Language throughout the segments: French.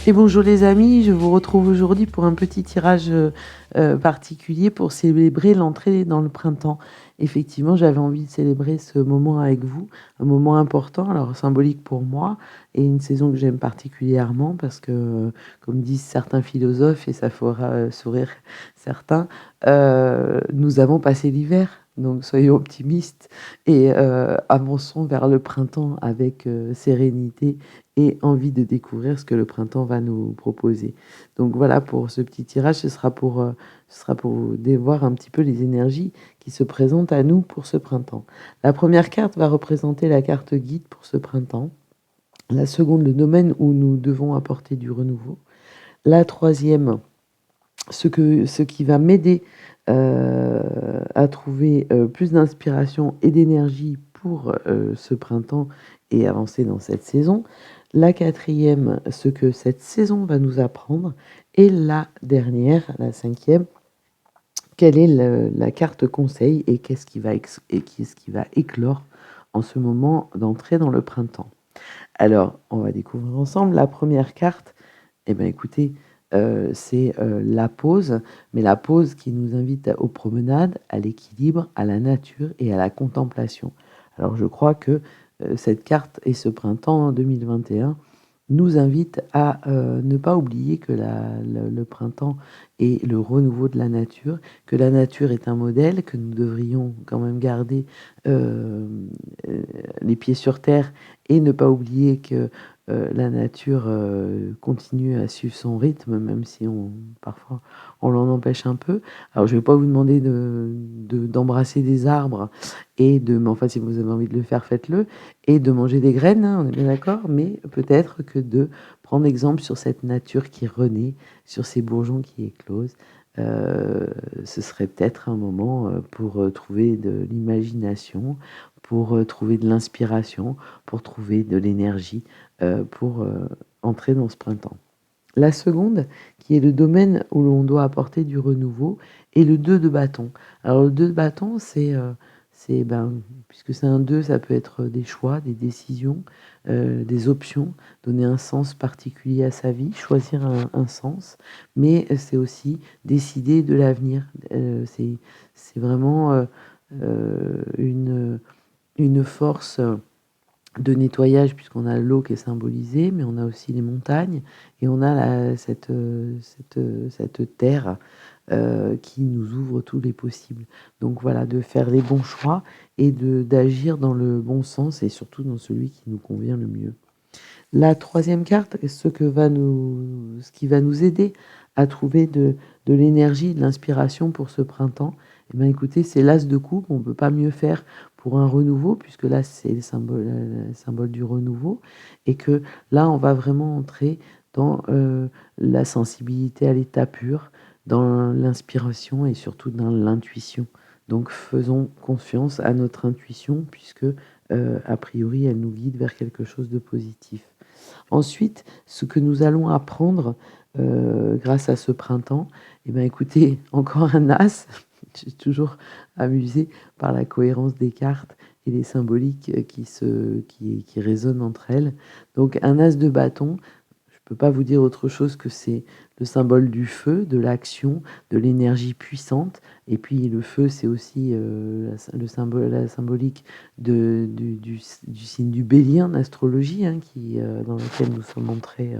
Et bonjour les amis, je vous retrouve aujourd'hui pour un petit tirage particulier pour célébrer l'entrée dans le printemps. Effectivement, j'avais envie de célébrer ce moment avec vous, un moment important, alors symbolique pour moi, et une saison que j'aime particulièrement parce que, comme disent certains philosophes, et ça fera sourire certains, nous avons passé l'hiver. Donc soyons optimistes et avançons vers le printemps avec sérénité et envie de découvrir ce que le printemps va nous proposer. Donc voilà, pour ce petit tirage, ce sera pour vous voir un petit peu les énergies qui se présentent à nous pour ce printemps. La première carte va représenter la carte guide pour ce printemps. La seconde, le domaine où nous devons apporter du renouveau. La troisième, ce qui va m'aider à trouver plus d'inspiration et d'énergie pour ce printemps et avancer dans cette saison. La quatrième, ce que cette saison va nous apprendre. Et la dernière, la cinquième, quelle est la carte conseil et qu'est-ce qui va éclore en ce moment d'entrée dans le printemps. Alors, on va découvrir ensemble la première carte. Eh bien, écoutez, c'est la pause, mais la pause qui nous invite aux promenades, à l'équilibre, à la nature et à la contemplation. Alors, je crois que cette carte et ce printemps 2021 nous invite à ne pas oublier que le printemps est le renouveau de la nature, que la nature est un modèle, que nous devrions quand même garder euh, les pieds sur terre et ne pas oublier que la nature continue à suivre son rythme, même si parfois on l'en empêche un peu. Alors je ne vais pas vous demander d'embrasser des arbres mais enfin si vous avez envie de le faire, faites-le, et de manger des graines, hein, on est bien d'accord, mais peut-être que de prendre exemple sur cette nature qui renaît, sur ces bourgeons qui éclosent. euh, Ce serait peut-être un moment pour trouver de l'imagination, pour trouver de l'inspiration, pour trouver de l'énergie, pour entrer dans ce printemps. La seconde, qui est le domaine où l'on doit apporter du renouveau, est le 2 de bâton. Alors le 2 de bâton, puisque c'est un 2, ça peut être des choix, des décisions, des options, donner un sens particulier à sa vie, choisir un sens, mais c'est aussi décider de l'avenir. C'est vraiment une force de nettoyage, puisqu'on a l'eau qui est symbolisée, mais on a aussi les montagnes, et on a cette terre qui nous ouvre tous les possibles. Donc voilà, de faire les bons choix et d'agir dans le bon sens, et surtout dans celui qui nous convient le mieux. La troisième carte, ce qui va nous aider à trouver de l'énergie, de l'inspiration pour ce printemps, eh bien, écoutez, c'est l'as de coupe. On ne peut pas mieux faire pour un renouveau, puisque là, c'est le symbole du renouveau, et que là, on va vraiment entrer dans la sensibilité à l'état pur, dans l'inspiration et surtout dans l'intuition. Donc, faisons confiance à notre intuition, puisque, a priori, elle nous guide vers quelque chose de positif. Ensuite, ce que nous allons apprendre grâce à ce printemps, eh bien, écoutez, encore un as. Je suis toujours amusée par la cohérence des cartes et les symboliques qui résonnent entre elles. Donc, un as de bâton, je ne peux pas vous dire autre chose que c'est le symbole du feu, de l'action, de l'énergie puissante. Et puis le feu, c'est aussi la symbolique du signe du bélier en astrologie, hein, dans lequel nous sommes entrés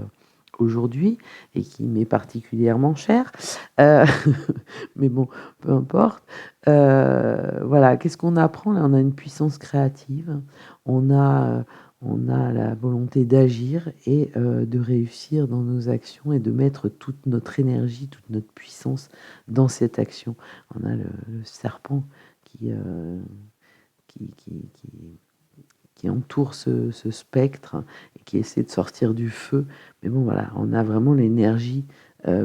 aujourd'hui et qui m'est particulièrement cher. Euh, mais bon, peu importe. Voilà, qu'est-ce qu'on apprend là? On a une puissance créative, on a, on a la volonté d'agir et de réussir dans nos actions et de mettre toute notre énergie, toute notre puissance dans cette action. On a le serpent qui, euh, qui qui entoure ce spectre et qui essaie de sortir du feu. Mais bon, voilà, on a vraiment l'énergie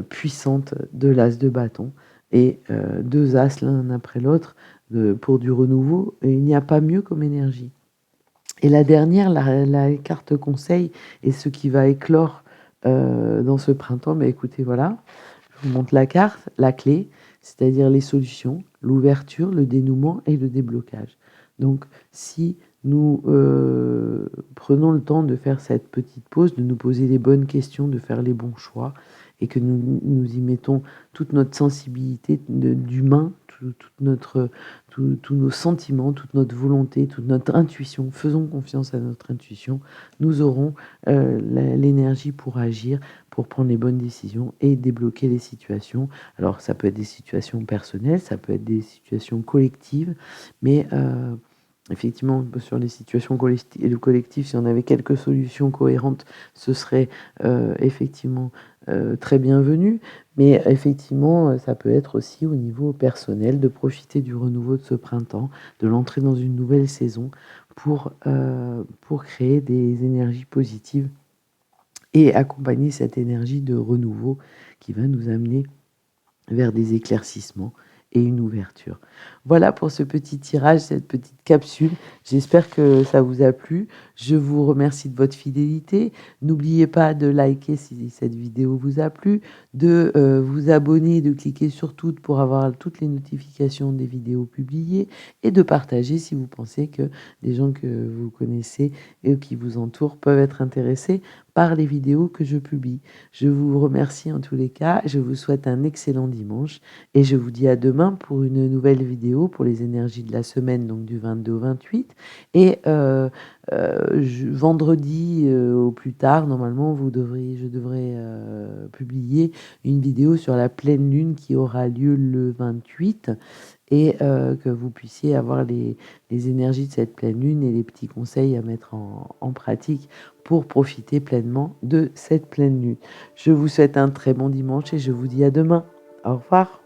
puissante de l'as de bâton et deux as l'un après l'autre pour du renouveau. Et il n'y a pas mieux comme énergie. Et la dernière, la carte conseil, et ce qui va éclore dans ce printemps, mais écoutez, voilà, je vous montre la carte, la clé, c'est-à-dire les solutions, l'ouverture, le dénouement et le déblocage. Donc, si nous prenons le temps de faire cette petite pause, de nous poser les bonnes questions, de faire les bons choix, et que nous y mettons toute notre sensibilité d'humain, tous nos sentiments, toute notre volonté, toute notre intuition. Faisons confiance à notre intuition. Nous aurons l'énergie pour agir, pour prendre les bonnes décisions et débloquer les situations. Alors ça peut être des situations personnelles, ça peut être des situations collectives, mais effectivement, sur les situations collectives, si on avait quelques solutions cohérentes, ce serait effectivement très bienvenu. Mais effectivement, ça peut être aussi au niveau personnel de profiter du renouveau de ce printemps, de l'entrée dans une nouvelle saison pour créer des énergies positives et accompagner cette énergie de renouveau qui va nous amener vers des éclaircissements et une ouverture. Voilà pour ce petit tirage, cette petite capsule. J'espère que ça vous a plu. Je vous remercie de votre fidélité. N'oubliez pas de liker si cette vidéo vous a plu, de vous abonner, de cliquer sur toutes pour avoir toutes les notifications des vidéos publiées et de partager si vous pensez que des gens que vous connaissez et qui vous entourent peuvent être intéressés par les vidéos que je publie. Je vous remercie en tous les cas, je vous souhaite un excellent dimanche et je vous dis à demain pour une nouvelle vidéo pour les énergies de la semaine, donc du 22 au 28. Et vendredi au plus tard, normalement, je devrais publier une vidéo sur la pleine lune qui aura lieu le 28 et que vous puissiez avoir les énergies de cette pleine lune et les petits conseils à mettre en pratique pour profiter pleinement de cette pleine lune. Je vous souhaite un très bon dimanche et je vous dis à demain. Au revoir.